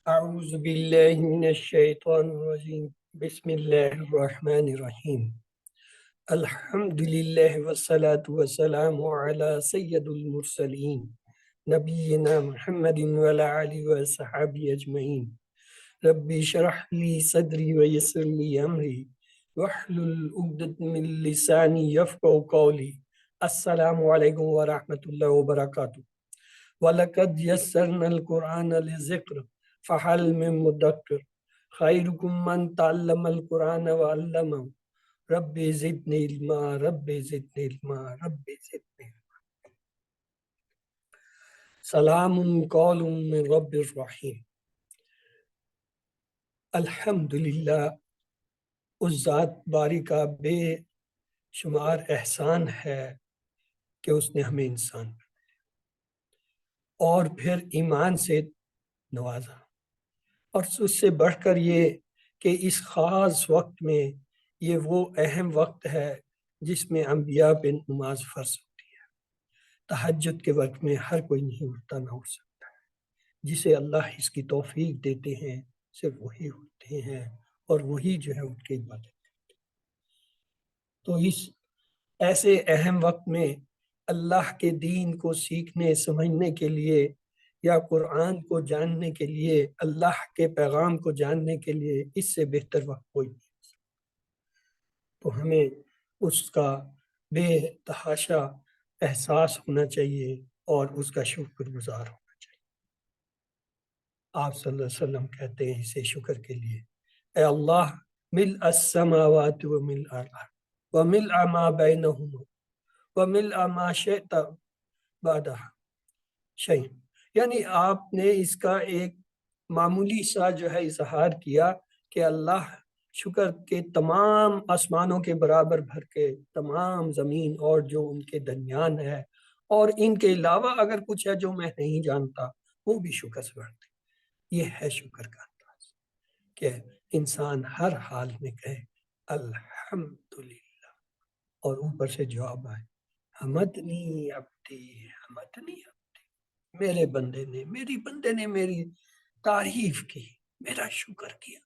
أعوذ بالله من الشيطان الرجيم بسم الله الرحمن الرحيم الحمد لله والصلاة والسلام على سيد المرسلين نبينا محمد وعلى آله وصحبه أجمعين ربي اشرح لي صدري ويسر لي أمري واحلل عقدة من لساني يفقهوا قولي السلام عليكم ورحمة الله وبركاته وَلَقَدْ يَسَّرْنَا الْقُرْآنَ لِلذِّكْرِ فَهَلْ مِن مُّدَّكِّرٍ خَيْرُكُم مَّن تَعَلَّمَ الْقُرْآنَ وَعَلَّمَهُ رَبِّ زِدْنِي عِلْمًا رَبِّ زِدْنِي عِلْمًا رَبِّ زِدْنِی عِلْمًا سلام قول من رب الرحیم۔ الحمدللہ، اس ذات باری کا بے شمار احسان ہے کہ اس نے ہمیں انسان اور پھر ایمان سے نوازا، اور اس سے بڑھ کر یہ کہ اس خاص وقت میں یہ وہ اہم وقت ہے جس میں انبیاء پہ نماز فرض ہوتی ہے۔ تہجد کے وقت میں ہر کوئی نہیں اٹھتا، نہ اٹھ سکتا ہے۔ جسے اللہ اس کی توفیق دیتے ہیں صرف وہی اٹھتے ہیں، اور وہی جو ہے اٹھ کے عبادت کرتے ہیں۔ تو اس ایسے اہم وقت میں اللہ کے دین کو سیکھنے سمجھنے کے لیے یا قرآن کو جاننے کے لیے، اللہ کے پیغام کو جاننے کے لیے اس سے بہتر وقت کوئی نہیں۔ تو ہمیں اس کا بے تحاشا احساس ہونا چاہیے اور اس کا شکر گزار ہونا چاہیے۔ آپ صلی اللہ علیہ وسلم کہتے ہیں اسے شکر کے لیے، اے اللہ ملء السماوات وملء الارض وملء ما بینہما وملء ما شئت بعدہ شیء، یعنی آپ نے اس کا ایک معمولی سا جو ہے اظہار کیا کہ اللہ شکر کے تمام آسمانوں کے برابر بھر کے تمام زمین اور جو ان کے درمیان ہے، اور ان کے علاوہ اگر کچھ ہے جو میں نہیں جانتا وہ بھی شکر سے بڑھتے۔ یہ ہے شکر کا انداز کہ انسان ہر حال میں کہے الحمدللہ، اور اوپر سے جواب آئے حمدنی عبدی حمدنی عبدی، میرے بندے نے میری بندے نے میری تعریف کی، میرا شکر کیا۔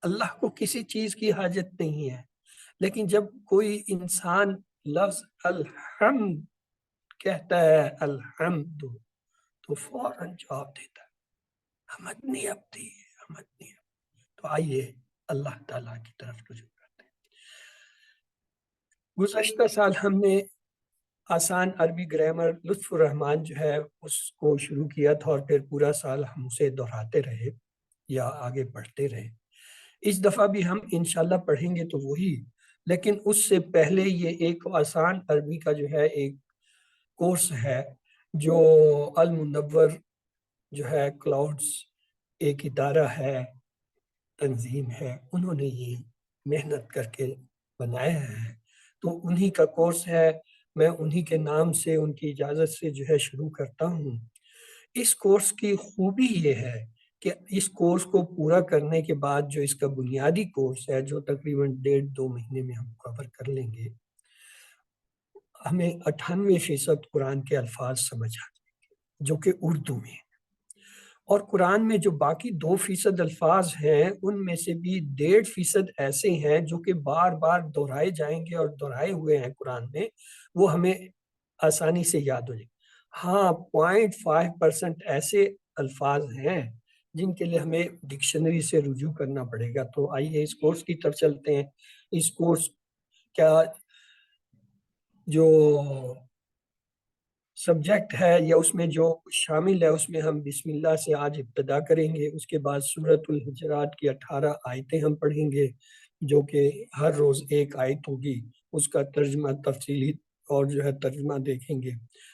اللہ کو کسی چیز کی حاجت نہیں ہے، لیکن جب کوئی انسان لفظ الحمد کہتا ہے الحمد، تو فوراً جواب دیتا ہے حمدنی عبدی حمدنی عبدی۔ تو آئیے اللہ تعالیٰ کی طرف رجوع کرتے ہیں۔ گزشتہ سال ہم نے آسان عربی گرامر لطف الرحمن جو ہے اس کو شروع کیا تھا، اور پھر پورا سال ہم اسے دہراتے رہے یا آگے بڑھتے رہے۔ اس دفعہ بھی ہم انشاءاللہ پڑھیں گے تو وہی، لیکن اس سے پہلے یہ ایک آسان عربی کا جو ہے ایک کورس ہے جو المنور جو ہے کلاؤڈز ایک ادارہ ہے، تنظیم ہے، انہوں نے یہ محنت کر کے بنایا ہے۔ تو انہی کا کورس ہے، میں انہی کے نام سے ان کی اجازت سے جو ہے شروع کرتا ہوں۔ اس کورس کی خوبی یہ ہے کہ اس کورس کو پورا کرنے کے بعد جو اس کا بنیادی کورس ہے جو تقریباً 1.5-2 مہینے میں ہم کور کر لیں گے، ہمیں 98% قرآن کے الفاظ سمجھ آ جائیں گے جو کہ اردو میں، اور قرآن میں جو باقی 2% الفاظ ہیں ان میں سے بھی 1.5% ایسے ہیں جو کہ بار بار دہرائے جائیں گے اور دہرائے ہوئے ہیں قرآن میں، وہ ہمیں آسانی سے یاد ہو جائیں گے۔ ہاں 0.5% ایسے الفاظ ہیں جن کے لیے ہمیں ڈکشنری سے رجوع کرنا پڑے گا۔ تو آئیے اس کورس کی طرف چلتے ہیں۔ اس کورس کا جو سبجیکٹ ہے یا اس میں جو شامل ہے، اس میں ہم بسم اللہ سے آج ابتدا کریں گے، اس کے بعد سورۃ الحجرات کی 18 آیتیں ہم پڑھیں گے جو کہ ہر روز ایک آیت ہوگی، اس کا ترجمہ تفصیلی اور جو ہے ترجمہ دیکھیں گے۔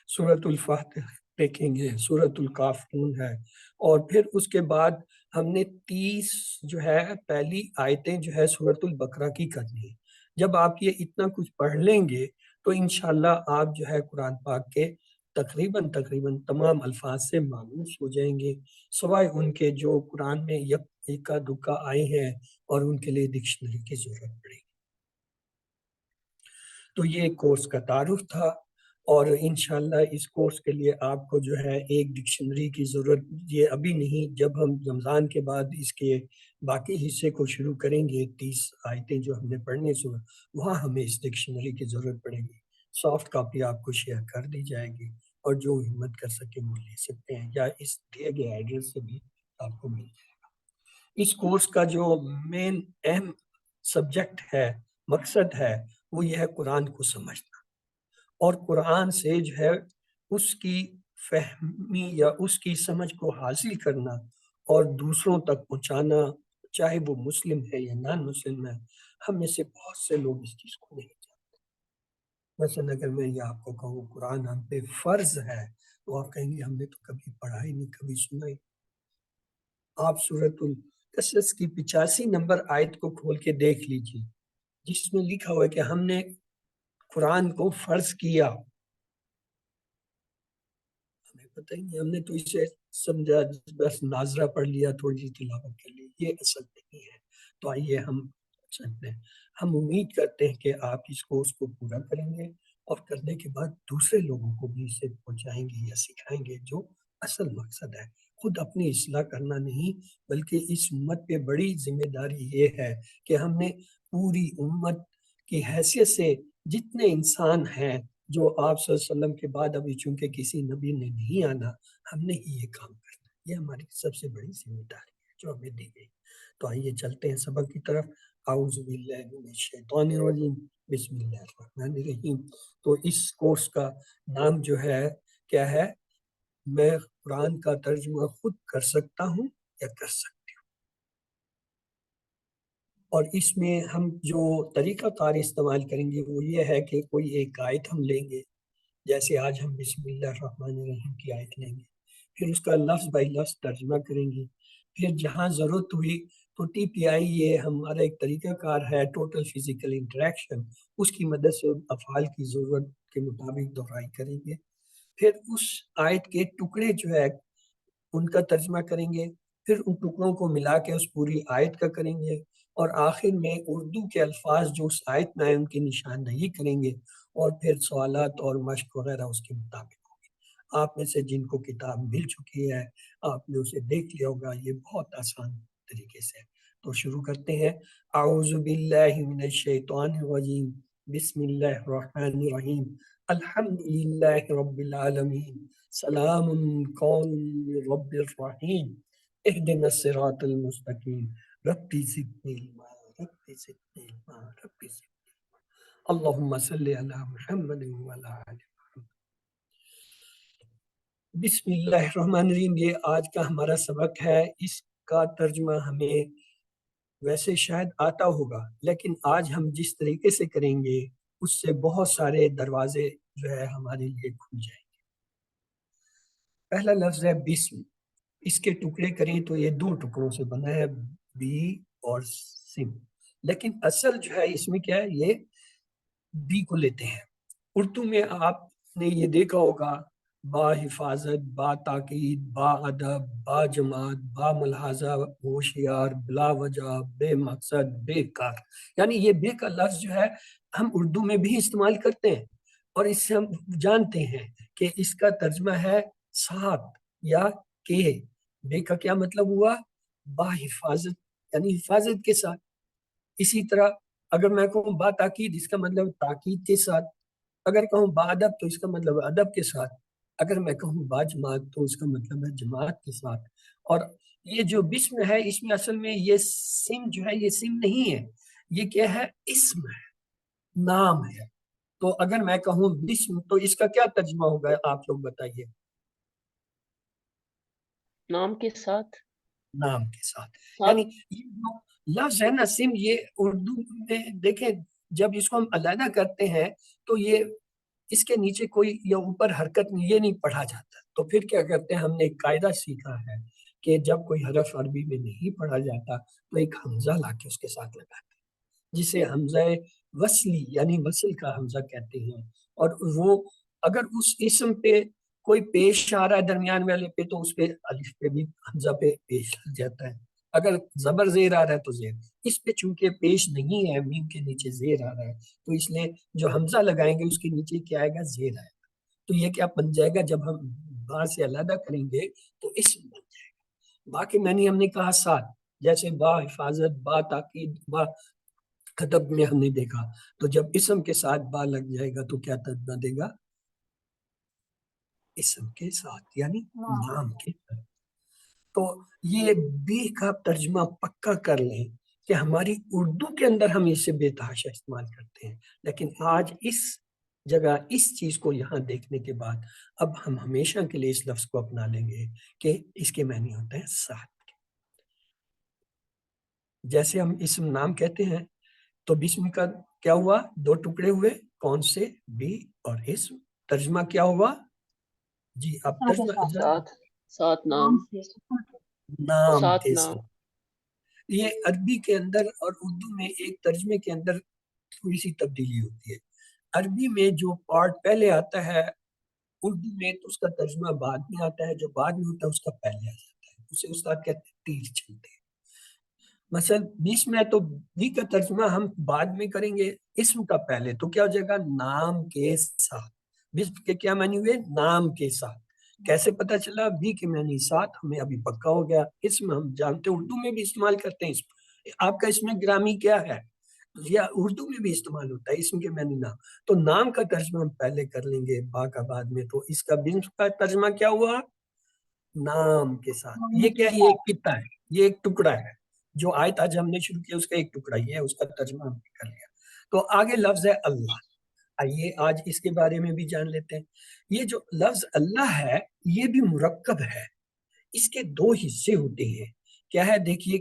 سورۃ الفاتح دیکھیں گے، سورۃ الکافرون ہے، اور پھر اس کے بعد ہم نے 30 جو ہے پہلی آیتیں جو ہے سورۃ البقرہ کی کرنی ہے۔ جب آپ یہ اتنا کچھ پڑھ لیں گے تو انشاءاللہ آپ جو ہے قرآن پاک کے تقریباً تمام الفاظ سے مانوس ہو جائیں گے، سوائے ان کے جو قرآن میں یکا دکا آئے ہیں اور ان کے لیے ڈکشنری کی ضرورت پڑے گی۔ تو یہ کورس کا تعارف تھا، اور انشاءاللہ اس کورس کے لیے آپ کو جو ہے ایک ڈکشنری کی ضرورت، یہ ابھی نہیں، جب ہم رمضان کے بعد اس کے باقی حصے کو شروع کریں گے 30 آیتیں جو ہم نے پڑھنے سے، وہاں ہمیں اس ڈکشنری کی ضرورت پڑے گی۔ سافٹ کاپی آپ کو شیئر کر دی جائے گی، اور جو ہمت کر سکے وہ لے سکتے ہیں، یا اس دیے گئے ایڈریس سے بھی آپ کو مل جائے گا۔ اس کورس کا جو مین اہم سبجیکٹ ہے، مقصد ہے، وہ یہ ہے قرآن کو سمجھنا، اور قرآن سے جو ہے اس کی فہمی یا اس کی سمجھ کو حاصل کرنا اور دوسروں تک پہنچانا، چاہے وہ مسلم ہے یا نان مسلم ہے۔ ہم میں سے بہت سے لوگ اس چیز کو نہیں جانتے۔ مثلا اگر میں یہ آپ کو کہوں قرآن ہم پہ فرض ہے، تو آپ کہیں گے ہم نے تو کبھی پڑھا ہی نہیں، کبھی سنا ہی۔ آپ سورۃ القصص کی 85 نمبر آیت کو کھول کے دیکھ لیجیے، جس میں لکھا ہوا ہے کہ ہم نے قرآن کو فرض کیا۔ ہمیں پتہ ہی نہیں، ہم نے تو اسے سمجھا بس ناظرہ پڑھ لیا، تھوڑی سی تلاوت کر لی، یہ اصل نہیں ہے۔ تو آئیے ہم چلتے ہیں۔ ہم امید کرتے ہیں کہ آپ اس کورس کو پورا کریں گے، اور کرنے کے بعد دوسرے لوگوں کو بھی اسے پہنچائیں گے یا سکھائیں گے، جو اصل مقصد ہے۔ خود اپنی اصلاح کرنا نہیں، بلکہ اس امت پہ بڑی ذمہ داری یہ ہے کہ ہم نے پوری امت کی حیثیت سے جتنے انسان ہیں، جو آپ صلی اللہ علیہ وسلم کے بعد ابھی چونکہ کسی نبی نے نہیں آنا، ہم نے ہی یہ کام کرنا، یہ ہماری سب سے بڑی ذمہ داری ہے جو ہمیں دی گئی۔ تو آئیے چلتے ہیں سبق کی طرف۔ اعوذ باللہ من الشیطان الرجیم، بسم اللہ الرحمن الرحیم۔ تو اس کورس کا نام جو ہے کیا ہے؟ میں قرآن کا ترجمہ خود کر سکتا ہوں یا کر سکتی ہوں۔ اور اس میں ہم جو طریقہ کار استعمال کریں گے وہ یہ ہے کہ کوئی ایک آیت ہم لیں گے، جیسے آج ہم بسم اللہ الرحمن الرحیم کی آیت لیں گے، پھر اس کا لفظ بائی لفظ ترجمہ کریں گے، پھر جہاں ضرورت ہوئی تو ٹی پی آئی، یہ ہمارا ایک طریقہ کار ہے ٹوٹل فزیکل انٹریکشن، اس کی مدد سے افعال کی ضرورت کے مطابق دہرائی کریں گے، پھر اس آیت کے ٹکڑے جو ہے ان کا ترجمہ کریں گے، پھر ان ٹکڑوں کو ملا کے اس پوری آیت کا کریں گے، اور آخر میں اردو کے الفاظ جو اس آیت میں آئے ان کی نشاندہی کریں گے، اور پھر سوالات اور مشق وغیرہ اس کے مطابق ہوگی۔ آپ میں سے جن کو کتاب مل چکی ہے، آپ نے اسے دیکھ لیا ہوگا، یہ بہت آسان طریقے سے۔ تو شروع کرتے ہیں۔ اعوذ باللہ من الشیطان الرجیم، بسم اللہ الرحمن الرحیم، الحمد للہ رب العالمین، سلام قول من رب الرحیم، اہدنا الصراط المستقیم، ربی زدنی علما، ربی زدنی علما، ربی زدنی علما، اللہم صلی علی محمد وعلی آل محمد۔ بسم اللہ الرحمن الرحیم، یہ آج کا ہمارا سبق ہے۔ اس کا ترجمہ ہمیں ویسے شاید آتا ہوگا، لیکن آج ہم جس طریقے سے کریں گے اس سے بہت سارے دروازے جو ہے ہمارے لیے کھل جائیں گے۔ پہلا لفظ ہے بسم، اس کے ٹکڑے کریں تو یہ دو ٹکڑوں سے بنا ہے، بی اور سم، لیکن اصل جو ہے اس میں کیا ہے، یہ بی کو لیتے ہیں۔ اردو میں آپ نے یہ دیکھا ہوگا، با حفاظت، با تاکید، با ادب، با جماعت، با ملحظہ، ہوشیار، بلا وجہ، بے مقصد، بے کار، یعنی یہ بے کا لفظ جو ہے ہم اردو میں بھی استعمال کرتے ہیں، اور اس سے ہم جانتے ہیں کہ اس کا ترجمہ ہے ساتھ یا کہ۔ بے کا کیا مطلب ہوا؟ با حفاظت، یعنی حفاظت کے ساتھ۔ اسی طرح اگر میں کہوں با تاکید، اس کا مطلب تاکید کے ساتھ۔ اگر کہوں با ادب تو اس کا مطلب ادب کے ساتھ۔ اگر میں کہوں با جماعت تو اس کا مطلب ہے جماعت کے ساتھ۔ اور یہ جو بسم ہے، اس میں اصل میں یہ سم جو ہے، یہ سم نہیں ہے، یہ کیا ہے؟ اسم ہے، نام ہے۔ تو اگر میں کہوں بسم تو اس کا کیا ترجمہ ہوگا، آپ لوگ بتائیے۔ نام کے ساتھ، نام کے ساتھ، یعنی یہ جو لفظ ہے نا سم، یہ اردو میں دیکھیں جب اس کو ہم علیحدہ کرتے ہیں تو یہ اس کے نیچے کوئی یا اوپر حرکت میں یہ نہیں پڑھا جاتا، تو پھر کیا کرتے ہیں، ہم نے ایک قاعدہ سیکھا ہے کہ جب کوئی حرف عربی میں نہیں پڑھا جاتا تو ایک حمزہ لا کے اس کے ساتھ لگاتے ہیں، جسے حمزہ وصلی یعنی وصل کا حمزہ کہتے ہیں۔ اور وہ اگر اس اسم پہ کوئی پیش آ رہا ہے درمیان والے پہ تو اس پہ الف پہ بھی حمزہ پہ پیش لگ جاتا ہے، اگر زبر زیر آ رہا ہے تو زیر، اس پہ چونکہ پیش نہیں ہے، میم کے نیچے زیر آ رہا ہے، تو اس لیے جو حمزہ لگائیں گے اس کے نیچے کیا آئے گا؟ زیر آئے گا۔ تو یہ کیا بن جائے گا؟ جب ہم با سے علیحدہ کریں گے تو اسم بن جائے گا۔ با کے معنی ہم نے کہا ساتھ، جیسے با حفاظت، با تاکید، با ادب میں ہم نے دیکھا، تو جب اسم کے ساتھ با لگ جائے گا تو کیا ترجمہ دے گا؟ اسم کے ساتھ، یعنی نام کے ساتھ۔ تو یہ بی کا ترجمہ پکا کر لیں کہ ہماری اردو کے اندر ہم اسے بے تحاشا استعمال کرتے ہیں، لیکن آج اس جگہ اس چیز کو یہاں دیکھنے کے بعد اب ہم ہمیشہ کے لیے اس لفظ کو اپنا لیں گے کہ اس کے معنی ہوتے ہیں ساتھ کے۔ جیسے ہم اسم نام کہتے ہیں تو بسم کا کیا ہوا؟ دو ٹکڑے ہوئے، کون سے؟ بی اور اسم۔ ترجمہ کیا ہوا؟ جی اب ترجمہ ساتھ، ساتھ نام، نام ساتھ کے نام۔ ساتھ۔ یہ عربی کے اندر اور اردو میں ایک ترجمے کے اندر تھوڑی سی تبدیلی ہوتی ہے۔ عربی میں جو پارٹ پہلے آتا ہے، اردو میں تو اس کا ترجمہ بعد میں آتا ہے، جو بعد میں ہوتا ہے اس کا پہلے آ جاتا ہے، اسے استاد کہتے ہیں تیر چلتے ہیں۔ مثلا بیس میں تو بی کا ترجمہ ہم بعد میں کریں گے، اسم کا پہلے، تو کیا ہو جائے گا؟ نام کے ساتھ۔ بسم کے کیا معنی ہوئے؟ نام کے ساتھ۔ کیسے پتا چلا؟ بی کے معنی ساتھ، ہمیں ابھی پکا ہو گیا۔ اسم ہم جانتے ہیں، اردو میں بھی استعمال کرتے ہیں اسم۔ آپ کا اس میں گرامی کیا ہے؟ یا اردو میں بھی استعمال ہوتا ہے اسم کے معنی نام، تو نام کا ترجمہ ہم پہلے کر لیں گے، با کا بعد میں۔ تو اس کا بسم کا ترجمہ کیا ہوا؟ نام کے ساتھ۔ یہ کیا ہے؟ یہ ایک قطعہ ہے، یہ ایک ٹکڑا ہے، جو آیت آج ہم نے شروع کیا اس کا ایک ٹکڑا ہی ہے، اس کا ترجمہ ہم نے کر لیا۔ تو آگے لفظ ہے اللہ۔ آئیے آج اس کے بارے میں بھی جان لیتے ہیں۔ یہ جو لفظ اللہ ہے یہ بھی مرکب ہے، اس کے دو حصے ہوتے ہیں۔ کیا ہے؟ دیکھیے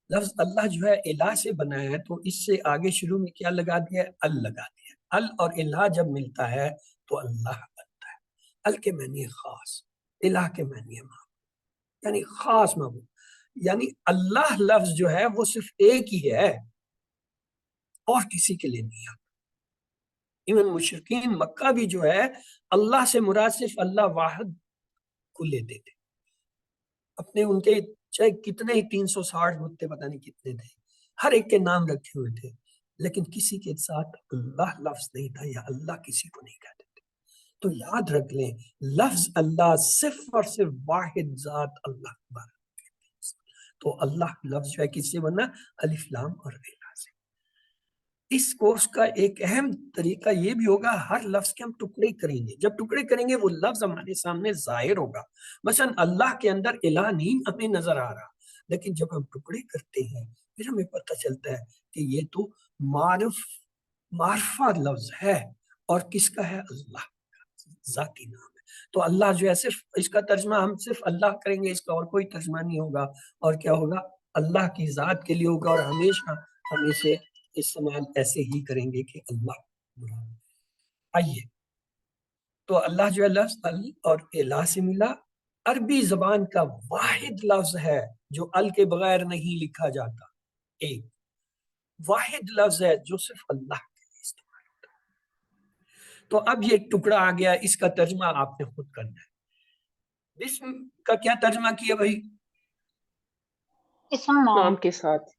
لفظ اللہ جو ہے الہ سے بنا ہے، تو اس سے آگے شروع میں کیا لگا دیا ہے؟ ال لگا دیا ہے۔ ال اور الہ جب ملتا ہے تو اللہ بنتا ہے۔ ال کے معنی خاص، الہ کے معنی معبود، یعنی خاص معبود۔ یعنی اللہ لفظ جو ہے وہ صرف ایک ہی ہے اور کسی کے لیے نہیں آتا۔ ایون مشرکین مکہ بھی جو ہے اللہ سے مراد صرف اللہ واحد کو لیتے تھے۔ اپنے ان کے چاہے کتنے ہی 360 بتتے پتہ نہیں کتنے تھے، ہر ایک کے نام رکھے ہوئے تھے، لیکن کسی کے ساتھ اللہ لفظ نہیں تھا، یا اللہ کسی کو نہیں کہتے تھے۔ تو یاد رکھ لیں لفظ اللہ صرف اور صرف واحد ذات اللہ بارک۔ تو اللہ لفظ جو ہے کس سے بنا؟ الف لام اور الہ سے۔ اس کورس کا ایک اہم طریقہ یہ بھی ہوگا، ہر لفظ کے ہم ٹکڑے کریں گے، جب ٹکڑے کریں گے وہ لفظ ہمارے سامنے ظاہر ہوگا۔ مثلا اللہ کے اندر الہ نہیں ہمیں نظر آ رہا، لیکن جب ہم ٹکڑے کرتے ہیں پھر ہمیں پتہ چلتا ہے کہ یہ تو معرفہ لفظ ہے، اور کس کا ہے؟ اللہ کا ذاتی نام ہے۔ تو اللہ جو ہے صرف اس کا ترجمہ ہم صرف اللہ کریں گے، اس کا اور کوئی ترجمہ نہیں ہوگا، اور کیا ہوگا؟ اللہ کی ذات کے لیے ہوگا، اور ہمیشہ ہم اسے استعمال ایسے ہی کریں گے کہ اللہ مراد۔ آئیے تو اللہ جو ہے لفظ ال اور الہ سے ملا، عربی زبان کا واحد لفظ ہے جو ال کے بغیر نہیں لکھا جاتا، ایک واحد لفظ ہے جو صرف اللہ کے لیے استعمال ہوتا ہے۔ تو اب یہ ٹکڑا آ گیا، اس کا ترجمہ آپ نے خود کرنا ہے۔ بسم کا کیا ترجمہ کیا بھائی؟ اسم نام کے ساتھ،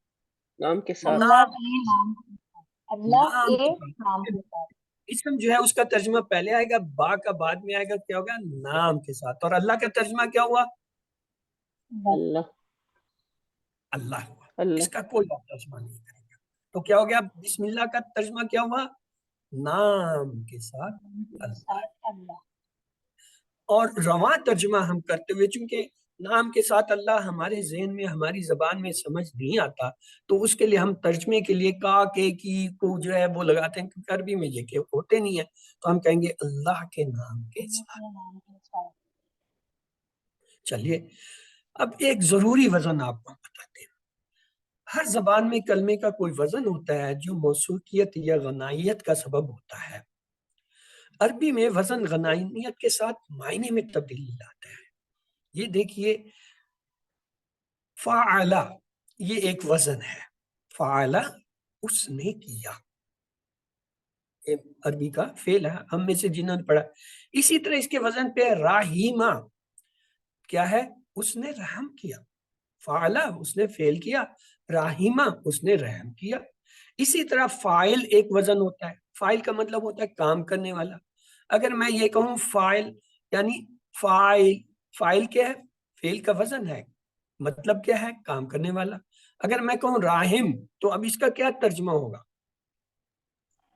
نام کے ساتھ۔ اللہ کے نام، اللہ نام کے کے نام کے ساتھ۔ اسم جو ہے اس کا ترجمہ پہلے آئے گا، با کا بعد میں آئے گا، کیا ہوگا؟ نام کے ساتھ۔ اور اللہ کا ترجمہ کیا ہوا؟ اللہ، اللہ ہوا، اللہ۔ اس کا کوئی اور ترجمہ نہیں کرے گا۔ تو کیا ہو گیا؟ بسم اللہ کا ترجمہ کیا ہوا؟ نام کے ساتھ اللہ۔ اللہ اور رواں ترجمہ ہم کرتے ہوئے، چونکہ نام کے ساتھ اللہ ہمارے ذہن میں ہماری زبان میں سمجھ نہیں آتا، تو اس کے لیے ہم ترجمے کے لیے کا کے کی کو جو ہے وہ لگاتے ہیں، کیونکہ عربی میں یہ کہ ہوتے نہیں ہیں، تو ہم کہیں گے اللہ کے نام کے ساتھ۔ نام کے ساتھ۔ چلیے اب ایک ضروری وزن آپ کو بتاتے ہیں۔ ہر زبان میں کلمے کا کوئی وزن ہوتا ہے جو موصولیت یا غنائیت کا سبب ہوتا ہے۔ عربی میں وزن غنائیت کے ساتھ معنی میں تبدیلی لاتا ہے۔ یہ دیکھیے فعلا، یہ ایک وزن ہے، فعلا اس نے کیا، یہ عربی کا فعل ہے، ہم میں سے جنہوں نے پڑھا۔ اسی طرح اس کے وزن پہ راہیما، کیا ہے؟ اس نے رحم کیا۔ فعلا اس نے فعل کیا، راہیما اس نے رحم کیا۔ اسی طرح فاعل ایک وزن ہوتا ہے، فاعل کا مطلب ہوتا ہے کام کرنے والا۔ اگر میں یہ کہوں فائل یعنی فائل کیا ہے؟ فعل کا وزن ہے، مطلب کیا ہے؟ کام کرنے والا۔ اگر میں کہوں راحم تو اب اس کا کیا ترجمہ ہوگا؟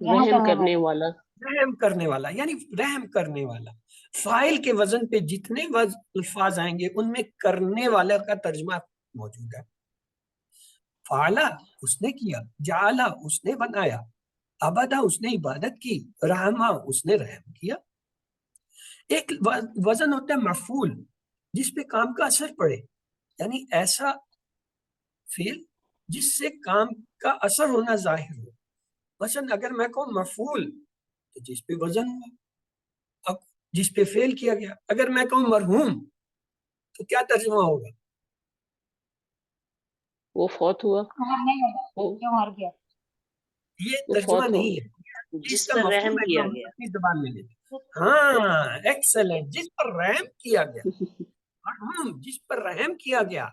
رحم کرنے والا۔ رحم کرنے والا یعنی رحم کرنے والا۔ فائل کے وزن پہ جتنے الفاظ آئیں گے ان میں کرنے والا کا ترجمہ موجود ہے۔ فعلا اس نے کیا، جعلا اس نے بنایا، عبدا اس نے عبادت کی، رحمہ اس نے رحم کیا۔ ایک وزن ہوتا ہے مفعول جس پہ کام کا اثر پڑے، یعنی ایسا فعل جس سے کام کا اثر ہونا ظاہر ہو۔ مثلا اگر میں کہوں مفعول تو جس پہ وزن ہوا، اب جس پہ فعل کیا گیا۔ اگر میں کہوں مرحوم تو کیا ترجمہ ہوگا؟ وہ فوت ہوا، جو مر گیا۔ یہ وہ ترجمہ فوت ہو نہیں ہے، جس اس کا پر مفہوم رحم ہے کیا جو ہم گیا۔ اپنی زبان میں لیتے ہیں۔ ہاں ایکسلنٹ، جس پر رحم کیا گیا، مرحوم جس پر رحم کیا گیا،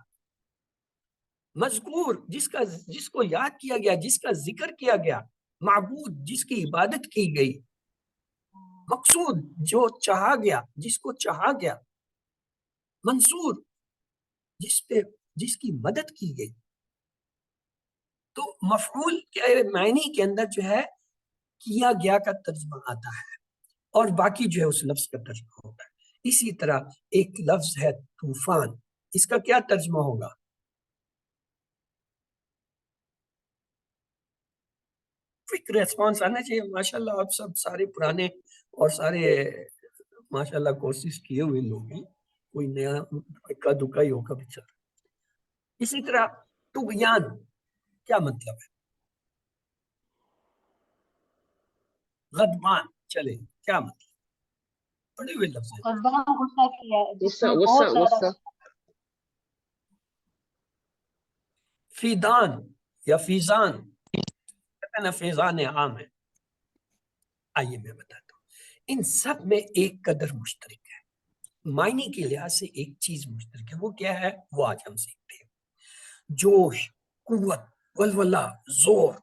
مذکور جس کو یاد کیا گیا، جس کا ذکر کیا گیا، معبود جس کی عبادت کی گئی، مقصود جو چاہا گیا، جس کو چاہا گیا، منصور جس کی مدد کی گئی۔ تو مفعول کے معنی کے اندر جو ہے کیا گیا کا ترجمہ آتا ہے، اور باقی جو ہے اس لفظ کا ترجمہ ہوتا ہے۔ اسی طرح ایک لفظ ہے طوفان، اس کا کیا ترجمہ ہوگا؟ کوئک ریسپانس آنا چاہیے۔ ماشاءاللہ آپ سب سارے پرانے اور سارے ماشاءاللہ کورسز کیے ہوئے لوگ ہیں، کوئی نیا اکا دکا ہی ہوگا بیچارہ۔ اسی طرح طغیان کیا مطلب ہے؟ غضبان، چلے کیا مطلب؟ پڑھے ہوئے لفظ ہے۔ غصہ کیا ہے، جس غصہ میں غصہ بہت زیادہ غصہ۔ فیدان یا فیضان، کہتے ہیں نا فیضان عام ہے۔ آئیے میں بتاتا ہوں، ان سب میں ایک قدر مشترک ہے، معنی کے لحاظ سے ایک چیز مشترک ہے۔ وہ کیا ہے؟ وہ آج ہم سیکھتے ہیں۔ جوش، قوت، ولولہ، زور،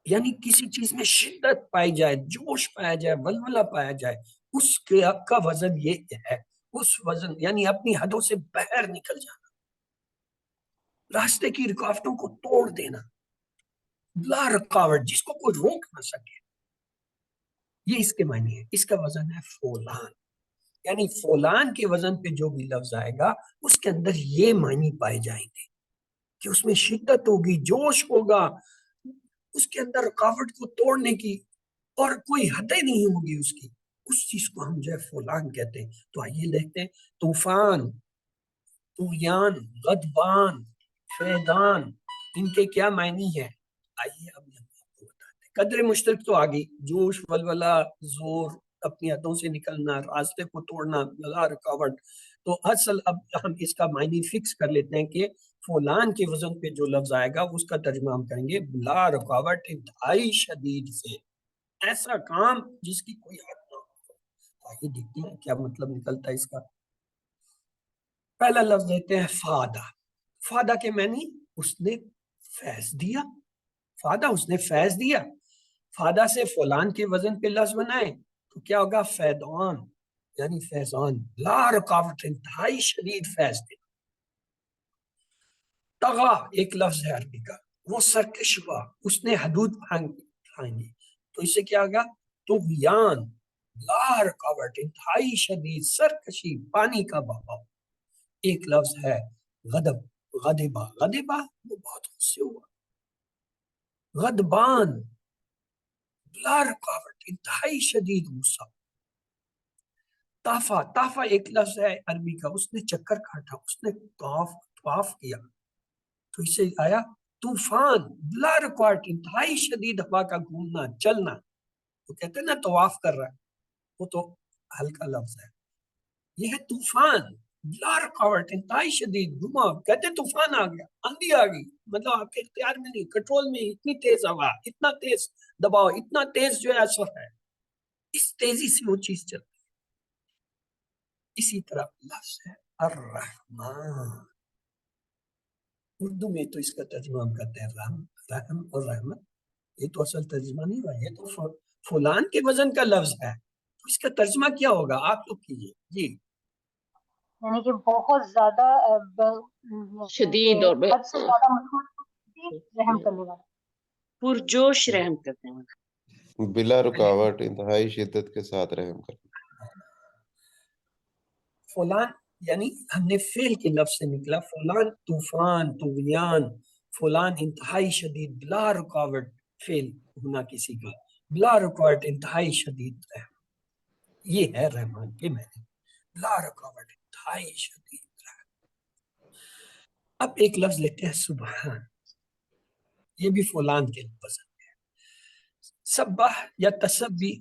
یعنی کسی چیز میں شدت پائی جائے، جوش پایا جائے، ولولہ پایا جائے، اس کا وزن یہ ہے۔ اس وزن یعنی اپنی حدوں سے باہر نکل جانا، راستے کی رکاوٹوں کو توڑ دینا، بلا رکاوٹ جس کو کوئی روک نہ سکے، یہ اس کے معنی ہے۔ اس کا وزن ہے فولان، یعنی فولان کے وزن پہ جو بھی لفظ آئے گا اس کے اندر یہ معنی پائے جائیں گے کہ اس میں شدت ہوگی، جوش ہوگا، اس کے اندر رکاوٹ کو توڑنے کی اور کوئی حدیں نہیں ہوگی اس کی۔ اس چیز کو ہم جو ہے فولان کہتے ہیں۔ تو آئیے دیکھتے ہیں، طوفان، طغیان، غضبان، فیضان، ان کے کیا معنی ہے؟ آئیے اب ہم آپ کو بتاتے ہیں۔ قدر مشترک تو آگئی، جوش، ولولہ، زور، اپنی حدوں سے نکلنا، راستے کو توڑنا، بلا رکاوٹ۔ تو اصل اب ہم اس کا معنی فکس کر لیتے ہیں کہ فلان کے وزن پہ جو لفظ آئے گا اس کا ترجمہ ہم کریں گے بلا رکاوٹ، انتہائی شدید سے، ایسا کام جس کی کوئی حد نہ ہو۔ آئیے دیکھتے ہیں کیا مطلب نکلتا ہے اس کا۔ پہلا لفظ دیتے ہیں فادہ۔ فادہ کے معنی اس نے فیض دیا، فادہ اس نے فیض دیا۔ فادہ سے فلان کے وزن پہ لفظ بنائے تو کیا ہوگا؟ فیضان، یعنی فیضان، لا رکاوٹ، انتہائی شدید فیض دیا۔ طغا ایک لفظ ہے عربی کا، وہ سرکش ہوا، اس نے حدود بھانگی، تو اسے کیا ہوگا؟ طغیان، لا رکاوٹ، انتہائی شدید سرکشی، پانی کا بہاؤ۔ ایک لفظ ہے غضب، غضبا، غضبا وہ بہت غصے ہوا، غضبان، بلا رکاوٹ، انتہائی شدید غصہ۔ طافا، طافا ایک لفظ ہے عربی کا، اس نے چکر کاٹا، اس نے طواف کیا، تو اسے آیا طوفان، بلا رکاوٹ، انتہائی شدید ہوا کا گھومنا، چلنا۔ تو کہتے ہیں نا طواف کر رہا ہے، وہ تو ہلکا لفظ ہے۔ یہ ہے طوفان، بلا رکاوٹ، انتہائی شدید گھما، کہتے ہیں طوفان آ گیا، آندھی آ گئی، مطلب آپ کے اختیار میں نہیں، کنٹرول میں، اتنی تیز ہوا، اتنا تیز دباؤ، اتنا تیز جو ہے اثر ہے، اس تیزی سے وہ چیز چلتی ہے۔ اسی طرح لفظ ہے الرحمن، اردو میں تو اس کا ترجمہ ہم کرتے ہیں رحم اور رحمت، یہ تو اصل ترجمہ نہیں ہوا، یہ تو فلان کے وزن کا لفظ ہے تو اس کا ترجمہ کیا ہوگا؟ آپ لوگ کیجیے جی. یعنی کہ بہت زیادہ شدید اور حد سے زیادہ شدید رحم کرنے والا. پرجوش رحم کرنے والا. بلا رکاوٹ انتہائی شدت کے ساتھ رحم کرنا. فلان یعنی ہم نے فعل کے لفظ سے نکلا. فلان طوفان، طغیان، فلان انتہائی شدید بلا رکاوٹ فعل ہونا کسی کا، بلا رکاوٹ انتہائی شدید رحم. یہ ہے رحمان کے معنی، بلا رکاوٹ انتہائی شدید رحم. اب ایک لفظ لیتے ہیں سبحان. یہ بھی فلان کے لفظ ہے. سبح یا تسبیح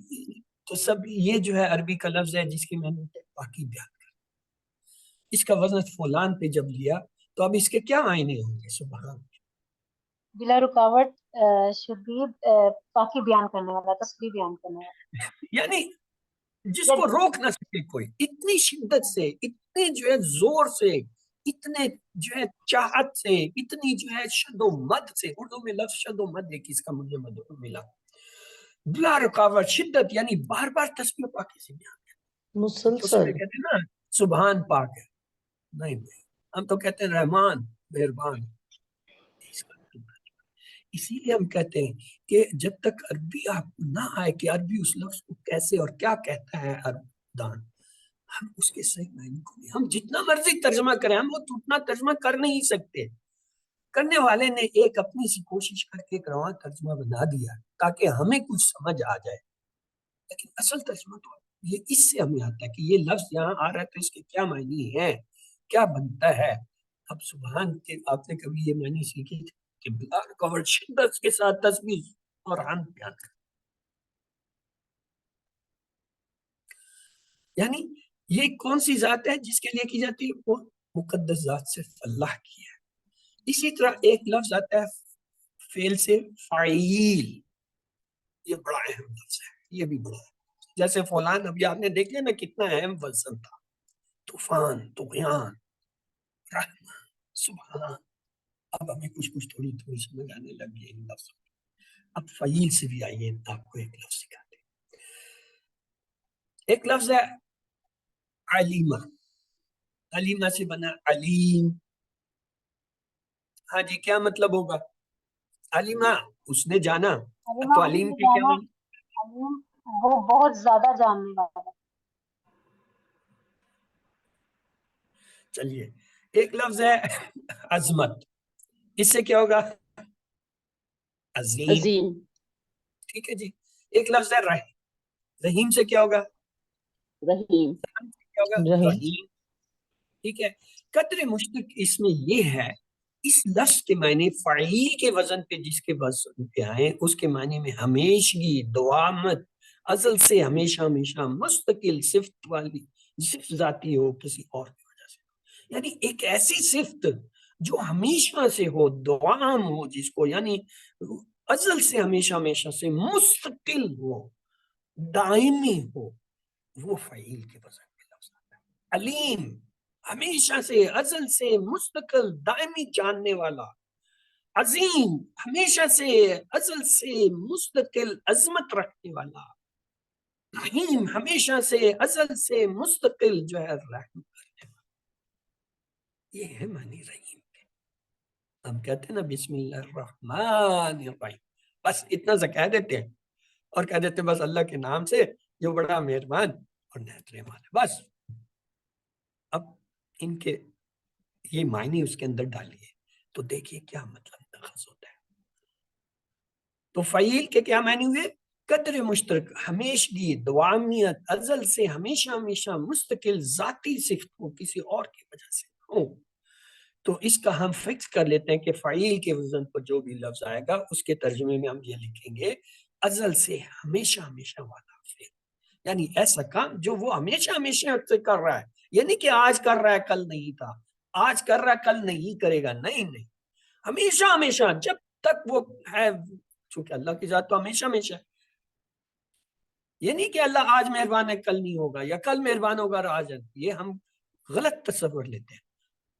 یہ جو ہے عربی کا لفظ ہے جس کی میں نے باقی بیان کر. اس کا وزن فلان پہ جب لیا تو اب اس کے کیا معنی ہوں گے؟ سبحان بلا رکاوٹ شدید پاکی بیان کرنے والا، تسبیح بیان کرنے والا، یعنی جس کو روک نہ سکے کوئی، اتنی شدت سے، اتنے جو ہے زور سے، اتنے جو ہے چاہت سے، اتنی جو ہے شد و مد سے. اردو میں لفظ شد و مد ایک اس کا مجھے ملا. بلا رکاوٹ شدت یعنی بار بار تسبیح پاکی سے بیان کرنا. اس میں کہتے ہیں نا سبحان پاک ہے، نہیں ہم تو کہتے ہیں رحمان مہربان. اسی لیے ہم کہتے ہیں کہ جب تک عربی آپ کو نہ آئے کہ عربی اس لفظ کو کیسے اور کیا کہتا ہے عرب دان، ہم اس کے صحیح معنی کو نہیں، ہم جتنا مرضی ترجمہ کریں ہم وہ اتنا ترجمہ کر نہیں سکتے. کرنے والے نے ایک اپنی سی کوشش کر کے ایک رواں ترجمہ بنا دیا تاکہ ہمیں کچھ سمجھ آ جائے، لیکن اصل ترجمہ تو یہ اس سے ہمیں آتا ہے کہ یہ لفظ یہاں آ رہا ہے تو اس کے کیا معنی ہے، کیا بنتا ہے. اب سبحان کے آپ نے کبھی یہ معنی سیکھی کہ بلا رکاوٹ شدت کے ساتھ تسبیح اور حمد بیان کرنا. یعنی یہ کون سی ذات ہے جس کے لیے کی جاتی ہے؟ وہ مقدس ذات صرف اللہ کی ہے. اسی طرح ایک لفظ آتا ہے فعل سے فعیل. یہ بڑا اہم لفظ ہے، یہ بھی بڑا ہے. جیسے فلان ابھی آپ نے دیکھ لیا نا کتنا اہم وزن تھا. طوفان، طغیان، رحمہ، سبحان. اب ہمیں کچھ تھوڑی سمجھ آنے لگ گئی ان لفظوں. اب فعیل سے بھی آئیے آپ کو ایک لفظ سکھاتے. ایک لفظ ہے علیمہ. علیمہ سے بنا علیم. ہاں جی کیا مطلب ہوگا؟ علیمہ اس نے جانا، تو علیم کے کیا معنی؟ علیم وہ بہت زیادہ جاننے والا. چلیے ایک لفظ ہے عظمت. اس سے کیا ہوگا؟ عظیم. عظیم. ٹھیک ہے جی. ایک لفظ ہے رحیم. رحیم سے کیا ہوگا؟ رحیم. کیا ہوگا؟ رحیم. ٹھیک ہے. قدر مشترک اس میں یہ ہے، اس لفظ کے معنی فعیل کے وزن پہ جس کے وزن پہ آئے اس کے معنی میں ہمیشگی، دوامت، ازل سے ہمیشہ ہمیشہ، مستقل، صفت والی، صفت ذاتی ہو کسی اور کی وجہ سے. یعنی ایک ایسی صفت جو ہمیشہ سے ہو، دوام ہو، جس کو یعنی ازل سے ہمیشہ ہمیشہ سے مستقل ہو، دائمی ہو، وہ فعیل کے وزن پہ لفظ آتا ہے. علیم ہمیشہ سے، ازل سے، مستقل، دائمی جاننے والا. عظیم ہمیشہ سے، ازل سے، مستقل عظمت رکھنے والا. رحیم ہمیشہ سے، ازل سے، مستقل جو ہے رحم کرنے والا. یہ ہے معنی رحیم کے. ہم کہتے ہیں نا بسم اللہ الرحمن الرحیم، بس اتنا سا کہہ دیتے ہیں اور کہہ دیتے ہیں بس اللہ کے نام سے جو بڑا مہربان اور نہایت رحمان ہے، بس. اب ان کے یہ معنی اس کے اندر ڈالیے تو دیکھیے کیا مطلب اخذ ہوتا ہے. تو فعیل کے کیا معنی ہوئے؟ قدر مشترک، ہمیشگی، دوامیت، ازل سے ہمیشہ ہمیشہ، مستقل، ذاتی صفت ہو کسی اور کی وجہ سے ہو. تو اس کا ہم فکس کر لیتے ہیں کہ فعیل کے وزن پر جو بھی لفظ آئے گا اس کے ترجمے میں ہم یہ لکھیں گے ازل سے ہمیشہ ہمیشہ والا فعل. یعنی ایسا کام جو وہ ہمیشہ ہمیشہ سے کر رہا ہے، یعنی کہ آج کر رہا ہے کل نہیں تھا، آج کر رہا ہے کل نہیں کرے گا، نہیں، ہمیشہ ہمیشہ جب تک وہ ہے. چونکہ اللہ کی ذات تو ہمیشہ ہمیشہ ہے. یہ نہیں کہ اللہ آج مہربان ہے کل نہیں ہوگا، یا کل مہربان ہوگا اور آج ہے. یہ ہم غلط تصور لیتے ہیں.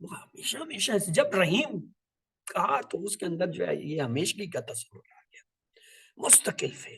وہ ہمیشہ ہمیشہ جب رحیم کہا تو اس کے اندر جو ہے یہ ہمیشگی کا تصور آ گیا. مستقل فعل.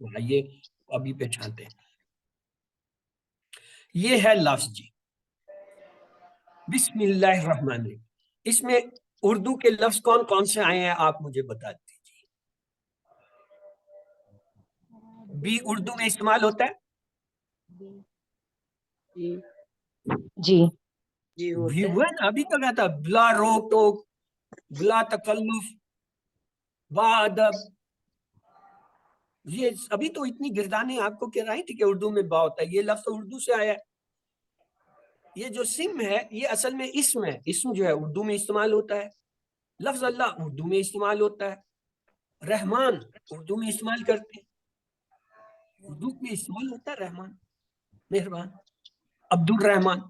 آئیے ابھی پہچانتے ہیں. یہ ہے لفظ جی بسم اللہ الرحمن الرحیم. اس میں اردو کے لفظ کون کون سے آئے ہیں آپ مجھے بتا دیجیے. بی اردو میں استعمال ہوتا ہے؟ جی جی جی بھی ہوتا ہے. ہوا نا ابھی تو کہتا بلا روک ٹوک بلا تکلف با ادب. یہ ابھی تو اتنی گردانیں آپ کو کہہ رہی تھی کہ اردو میں با ہوتا ہے. یہ لفظ اردو سے آیا ہے. یہ جو سم ہے یہ اصل میں اسم ہے. اسم جو ہے اردو میں استعمال ہوتا ہے. لفظ اللہ اردو میں استعمال ہوتا ہے. رحمان اردو میں استعمال کرتے ہیں. اردو میں استعمال ہوتا ہے رحمان مہربان. عبد الرحمان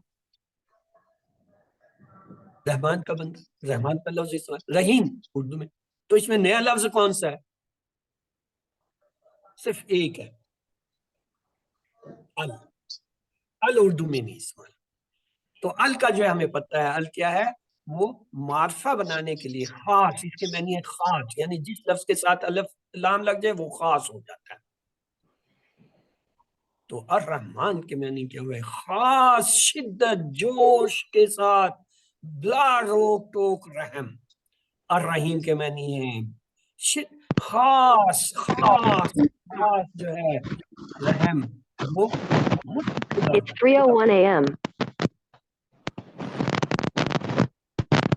رحمان کا بندہ رحمان کا لفظ استعمال. رحیم اردو میں. تو اس میں نیا لفظ کون سا ہے؟ صرف ایک ہے ال. ال اردو میں نہیں استعمال. تو ال کا جو ہے ہمیں پتہ ہے ال کیا ہے. وہ معرفہ بنانے کے لیے خاص. اس کے معنی ہے خاص یعنی جس لفظ کے ساتھ الف لام لگ جائے وہ خاص ہو جاتا ہے. تو الرحمن کے معنی کیا ہوئے خاص شدت جوش کے ساتھ بلا روک ٹوک رحم. الرحیم کے معنی ہے خاص خاص خاص جو ہے رحم. وہ It's 3:01 a.m.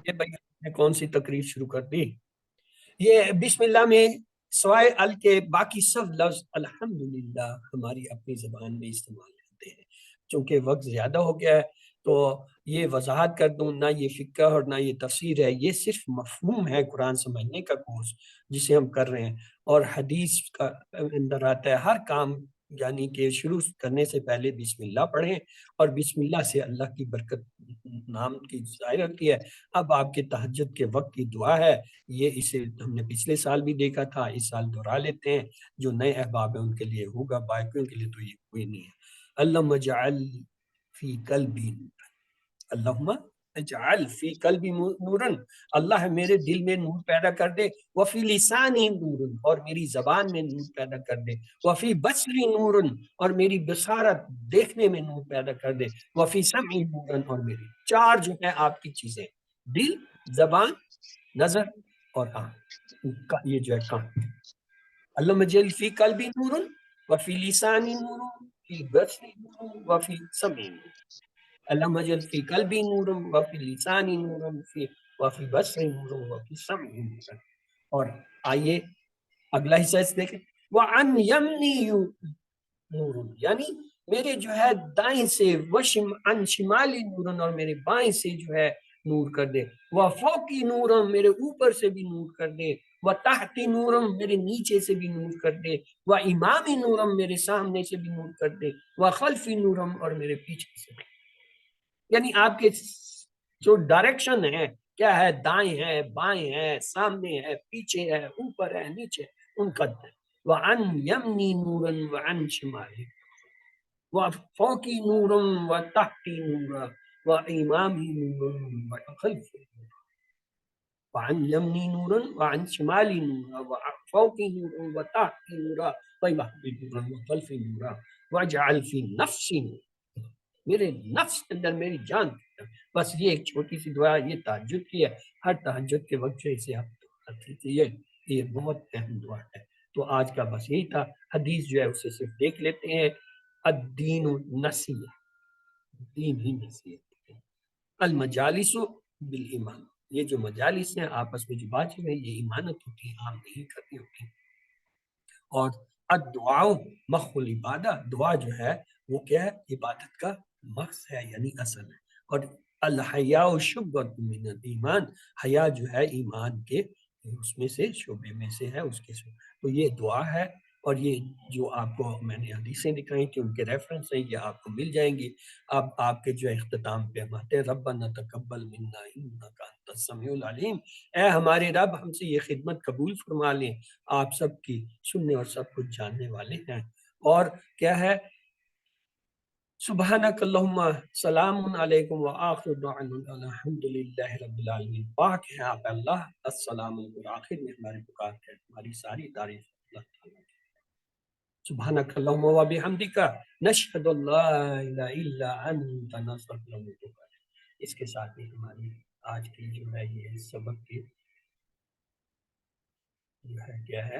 یہ بھائی نے کون سی تقریر شروع کر دی. یہ بسم اللہ میں سوائے ال کے باقی سب لفظ الحمدللہ ہماری اپنی زبان میں استعمال ہوتے ہیں. چونکہ وقت زیادہ ہو گیا ہے تو یہ وضاحت کر دوں. نہ یہ فقہ اور نہ یہ تفسیر ہے. یہ صرف مفہوم ہے قرآن سمجھنے کا کورس جسے ہم کر رہے ہیں. اور حدیث کا اندر آتا ہے ہر کام یعنی کہ شروع کرنے سے پہلے بسم اللہ پڑھیں اور بسم اللہ سے اللہ کی برکت نام کی ظاہر ہوتی ہے. اب آپ کے تہجد کے وقت کی دعا ہے. یہ اسے ہم نے پچھلے سال بھی دیکھا تھا. اس سال دہرا لیتے ہیں. جو نئے احباب ہیں ان کے لیے ہوگا. باقیوں کے لیے تو یہ کوئی نہیں ہے. اللہم اجعل فی قلبی اللہم اجعل فی قلبی نورن. اللہ میرے دل میں نور پیدا کر دے. وفی لسانی نورن اور میری زبان میں نور پیدا کر دے. وفی بصری نورن اور میری بصارت دیکھنے میں نور پیدا کر دے. وفی سمعی نورن اور میری چار جو ہے آپ کی چیزیں دل زبان نظر اور آنکھ یہ جو ہے کان. اللہم اجعل فی قلبی نورن وفی لسانی نورن فی بصری نورن وفی سمعی نورن. اللہم اجعل فی قلبی نورن وفی لسانی نورن وفی بصری نورن وفی سمعی نورن. اور آئیے اگلا حصہ اس دیکھیں. وعن یمنی نورن یعنی میرے جو ہے دائیں سے عن شمالی نورن اور میرے بائیں سے جو ہے نور کر دے. وفوقی نورن میرے اوپر سے بھی نور کر دے. وتحتی نورن میرے نیچے سے بھی نور کر دے. وامامی نورن میرے سامنے سے بھی نور کر دے. وخلفی نورن اور میرے پیچھے سے بھی. یعنی آپ کے جو ڈائریکشن ہے کیا ہے دائیں ہے بائیں ہے سامنے ہے پیچھے ہے اوپر ہے نیچے ان کا دے. وعن یمنی نورن وعن شمالی وفوقی نورن وتحتی نورن وامامی نورن وخلفی نورن. وعن یمنی نورن وعن شمالی نورن وفوقی نورن وتحتی نورن وامامی نورن وخلفی نورن واجعل فی نفسی نورن میرے نفس کے اندر میری جان. بس یہ ایک چھوٹی سی دعا. یہ تہجد کی ہے. ہر تہجد کے وقت سے اسے آپ یہ بہت اہم دعا ہے. تو آج کا بس یہی تھا. حدیث جو ہے اسے صرف دیکھ لیتے ہیں. الدین نصیحہ دین ہی نصیحت. المجالس بالایمان یہ جو مجالس ہیں آپس میں جو بات چیت ہے یہ ایمانت ہوتی ہے عام نہیں کرنی ہوتی. اور الدعاء مخ العبادہ دعا جو ہے وہ کیا ہے عبادت کا مغز ہے یعنی اصل ہے. اور الحیاء شعبۃ من الایمان حیا جو ہے ایمان کے اس میں سے شعبے میں سے ہے اس کے سے. تو یہ دعا ہے. اور یہ جو آپ کو میں نے حدیثیں دکھائی تھی ان کے ریفرنس ہیں یہ آپ کو مل جائیں گی. اب آپ کے جو اختتام پہ ہم آتے ہیں ربنا تقبل منا انک انت السمیع العلیم. اے ہمارے رب ہم سے یہ خدمت قبول فرما لیں. آپ سب کی سننے اور سب کچھ جاننے والے ہیں. اور کیا ہے سبحانک اللہم سلام علیکم وآخر دعوانا الحمدللہ رب العالمین. پاک ہے آپ اللہ السلام علیکم. آخر میں ہماری پکار ہے ہماری ساری تعریف اللہ تعالیٰ. سبحانک اللہم و بحمدک نشہد اللہ الہ الا انت نستغفرک و نتوب الیک۔ اس کے ساتھ ہی ہماری آج کی جو ہے یہ سبق کی جو ہے کیا ہے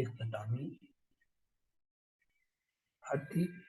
اختتامی حد تھی۔